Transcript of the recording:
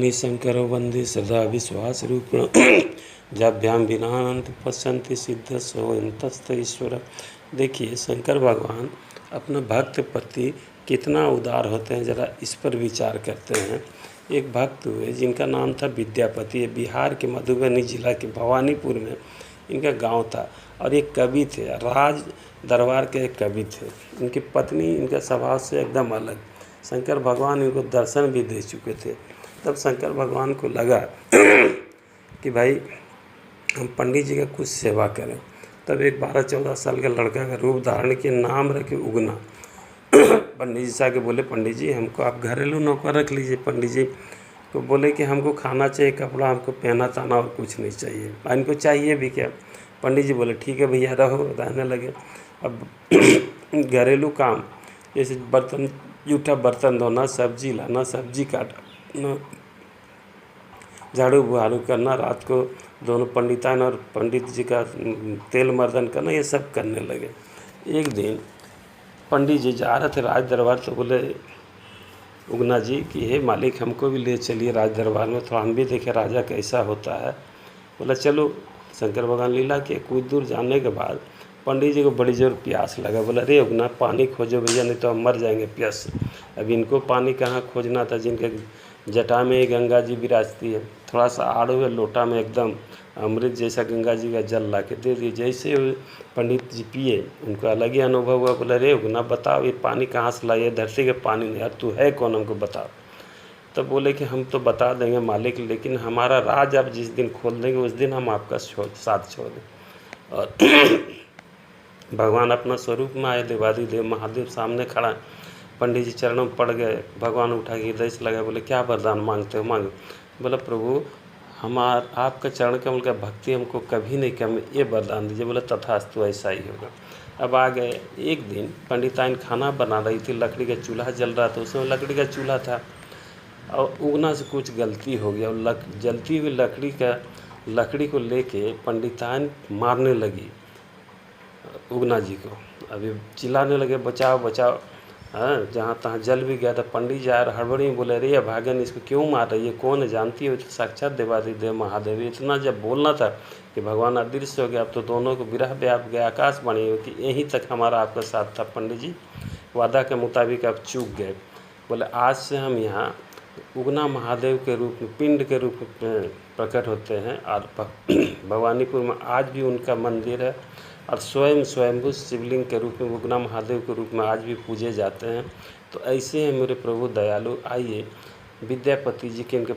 निशंकरो वंदे सदा विश्वासरूपिण जाभ्यां विनानंत पश्यन्ति सिद्ध सोऽन्तस्त ईश्वर। देखिए शंकर भगवान अपना भक्त प्रति कितना उदार होते हैं, ज़रा इस पर विचार करते हैं। एक भक्त हुए जिनका नाम था विद्यापति, ये बिहार के मधुबनी जिला के भवानीपुर में इनका गांव था। और एक कवि थे, राज दरबार के एक कवि थे। इनकी पत्नी इनका स्वभाव से एकदम अलग। शंकर भगवान इनको दर्शन भी दे चुके थे। तब शंकर भगवान को लगा कि भाई हम पंडित जी का कुछ सेवा करें। तब एक 12-14 साल का लड़का का रूप धारण के नाम रखे उगना। पंडित जी से आके बोले, पंडित जी हमको आप घरेलू नौकर रख लीजिए। पंडित जी तो बोले कि हमको खाना चाहिए, कपड़ा हमको पहना ताना और कुछ नहीं चाहिए। इनको चाहिए भी क्या? पंडित जी बोले ठीक है भैया रहो, रहने लगे। अब घरेलू काम जैसे बर्तन जूठा बर्तन धोना, सब्जी लाना, सब्जी काटना, झाड़ू बुहारू करना, रात को दोनों पंडितान और पंडित जी का तेल मर्दन करना, ये सब करने लगे। एक दिन पंडित जी जा रहे थे राज दरबार, तो बोले उगना जी कि हे मालिक हमको भी ले चलिए राज दरबार में, तो हम भी देखें राजा कैसा होता है। बोला चलो। शंकर भगवान लीला के कुछ दूर जाने के बाद पंडित जी को बड़ी जोर प्यास लगा। बोला अरे उगना पानी खोजो भैया, नहीं तो हम मर जाएंगे प्यास से। अब इनको पानी कहाँ खोजना था, जिनके जटा में ही गंगा जी विराजती है। थोड़ा सा आड़ हुए लोटा में एकदम अमृत जैसा गंगा जी का जल ला के दे दिए। जैसे पंडित जी पिए, उनको अलग ही अनुभव हुआ। बोला रे उगना बताओ ये पानी कहाँ से लाइए, धरती के पानी नहीं, यार तू है कौन हमको बताओ। तब बोले कि हम तो बता देंगे मालिक, लेकिन हमारा राज आप जिस दिन खोल देंगे उस दिन हम आपका साथ छोड़ दें। और भगवान अपना स्वरूप में आए, देवादिदेव महादेव सामने खड़ा है। पंडित जी चरणों में पड़ गए। भगवान उठा के हृदय से लगा, बोले क्या वरदान मांगते हो, मांगो। बोला प्रभु आपका चरण कमल का भक्ति हमको कभी नहीं कम, ये वरदान दीजिए। बोला तथास्तु, ऐसा ही होगा। अब आ गए। एक दिन पंडिताइन खाना बना रही थी, लकड़ी का चूल्हा जल रहा था, उसमें लकड़ी का चूल्हा था और उगना से कुछ गलती हो गया और जलती हुई लकड़ी को लेके पंडिताइन मारने लगी उगना जी को। अभी चिल्लाने लगे बचाओ बचाओ। हाँ, जहाँ तहाँ जल भी गया था। पंडित जी आए हड़बड़ी में बोले अरे भागन इसको क्यों मार रही है, कौन है जानती हो? तो साक्षात देवादिदेव महादेव। इतना जब बोलना था कि भगवान अदृश्य हो गया। अब तो दोनों को विरह व्याप गया, आकाशवाणी हो कि यहीं तक हमारा आपका साथ था। पंडित जी वादा के मुताबिक आप चूक गए। बोले आज से हम यहाँ उगना महादेव के रूप में, पिंड के रूप में प्रकट होते हैं। और भवानीपुर में आज भी उनका मंदिर है और स्वयंभू शिवलिंग के रूप में उगना महादेव के रूप में आज भी पूजे जाते हैं। तो ऐसे हैं मेरे प्रभु दयालु। आइए विद्यापति जी के इनके